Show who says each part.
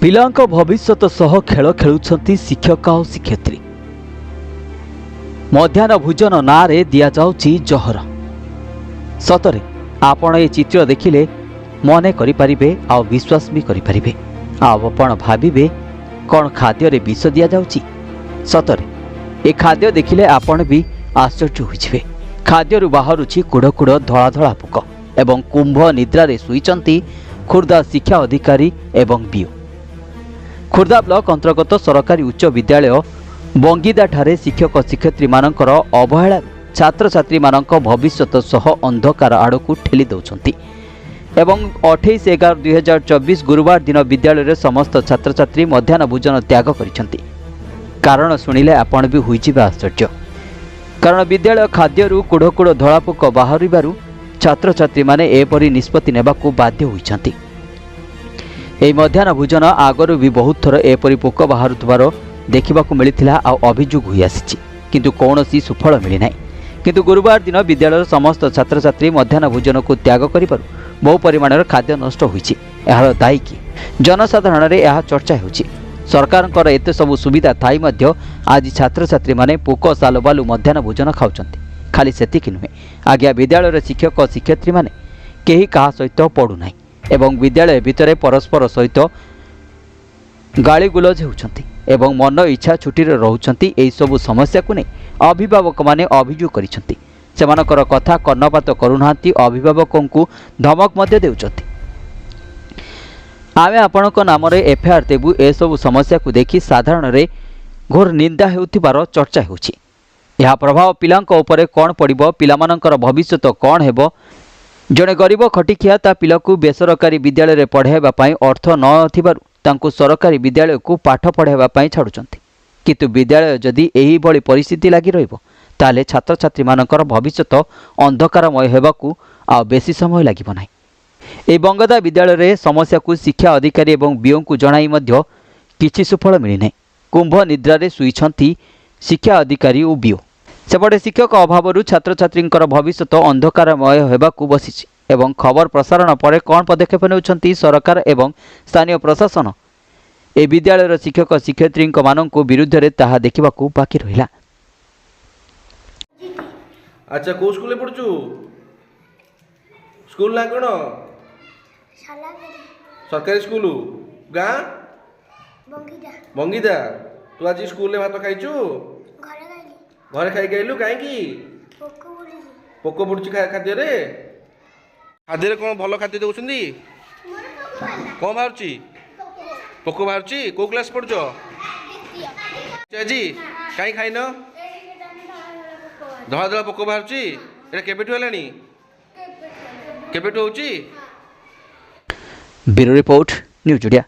Speaker 1: पिलांको भविष्यत सह खेल खेलुछंती शिक्षक और शिक्षयित्री। मध्याह्न भोजन नारे दिया जाउची जहर। सतरे आपण ए चित्र देखिले मने करि परिबे आ विश्वास भी करि परिबे। आपण भाबिबे कौन खाद्य रे विष दिया जाउची। सतरे ए खाद्य देखिले आपण भी आश्चर्य होइछिबे। खाद्यरु बाहरुछि कुड़ कुड़ धला धला पोक एवं कुंभ निद्रा रे सुइचंती खुर्दा शिक्षा अधिकारी एवं बीओ। खुर्दा ब्लॉक अंतर्गत सरकारी उच्च विद्यालय बंगीदा ठारे शिक्षक शिक्षयित्री मानकर अवहेला छात्र छात्री मानक भविष्यत सह अंधकार आड़कू ठेली दौरान एवं 28/11/2024 गुरुवार दिन विद्यालय समस्त छात्र छात्री मध्याह्न भोजन त्याग करिसेंती। कारण शुणिले आपण भी होइजिबे आश्चर्य। कारण विद्यालय खाद्यरु कुड़ कुड़ धलापोक बाहरिबारु छात्र छात्री माने एपरि निष्पत्ति नेबाकू बाध्य होइछंती। एही मध्याह्न भोजन आगरू भी बहुत थर एपरि पोक बाहरुथिबार देखिबाकू मिलिथिला आ अभियोग होई आसीछि, किंतु कौनसी सुफल मिली नाही। किंतु गुरुवार दिन विद्यालय समस्त छात्र छात्री मध्याह्न भोजन को त्याग करिबारु बहु परिमाणर खाद्य नष्ट होइछि। एहार दायी कि जनसाधारण रे एहा चर्चा हेउछि। सरकारଙ୍କର एते सब सुविधा थाई मध्य आज छात्र छात्री माने पोक सालबालु मध्याह्न भोजन खाउछंती। खाली सेतिकि नुहे, आज्ञा विद्यालय शिक्षक शिक्षयित्री माने केही काहा सहित पढ़ु नाही एवं विद्यालय भितर परस्पर सहित गाली गुलज होउछंती एवं मन इच्छा छुट्टी रे रहउछंती। एही सब समस्या को नै अभिभावक माने अभियोग करिसंती। सेमानकर कथा कर्णपात करूनाहांती, अभिभावकों को धमक मध्य देउछंती। आमे आपणक नाम रे एफआईआर देबु। ए सब समस्या को देखि साधारण रे घोर निंदा हेउथिबार चर्चा हेउछि। यह प्रभाव पिलांक उपरे कोन पड़िबो, पिलामानकर भविष्यत कोन हेबो। जड़े गरीब खटिखिया ता पिलाकू बेसरकारी विद्यालय रे पढ़ाइबा पई अर्थ न थिबारु तांकु सरकारी विद्यालय को पाठ पढ़ाइबा पई छाडुचंती। किंतु विद्यालय जदि एही बळी परिस्थिति लागि रहिबो ताले छात्र छात्री मानकर भविष्यत अंधकारमय हेबाकू आ बेसी समय लागिबो नाही। ए बंगदा विद्यालय रे समस्या को शिक्षा अधिकारी एवं बीओ को जणाई मध्य किछि सुफल मिली नाही। कुंभ निद्रा रे सुइछंती शिक्षा अधिकारी और बीओ। सेपटे शिक्षक अभाव छात्र छात्री भविष्यत अंधकारमय होगाकू बसी एवं खबर प्रसारण पर कौन पदक्षेप नेउछंती सरकार एवं स्थानीय प्रशासन ए विद्यालय शिक्षक शिक्षयित्री मानक विरुद्ध रे ताहा देखिबाकू बाकी रहिला।
Speaker 2: अच्छा को स्कूल पढ़छु? स्कूल ना कोन? सरकारी स्कूल गाँ बंगीदा। तू आज स्कूल भात खाइछु? घरे खाई गलु कहीं पोक पड़ुची खाद्य रे? खाद्य रे कौन भल खाद्य दउछंदी? कौन बाहरची पोक बाहरची? को क्लास पढ़छ जी? कहीं खाइन धला धला पोक बाहरची? एटा केबेठु हलानी? केबेठु होउची?
Speaker 1: Bureau report news India.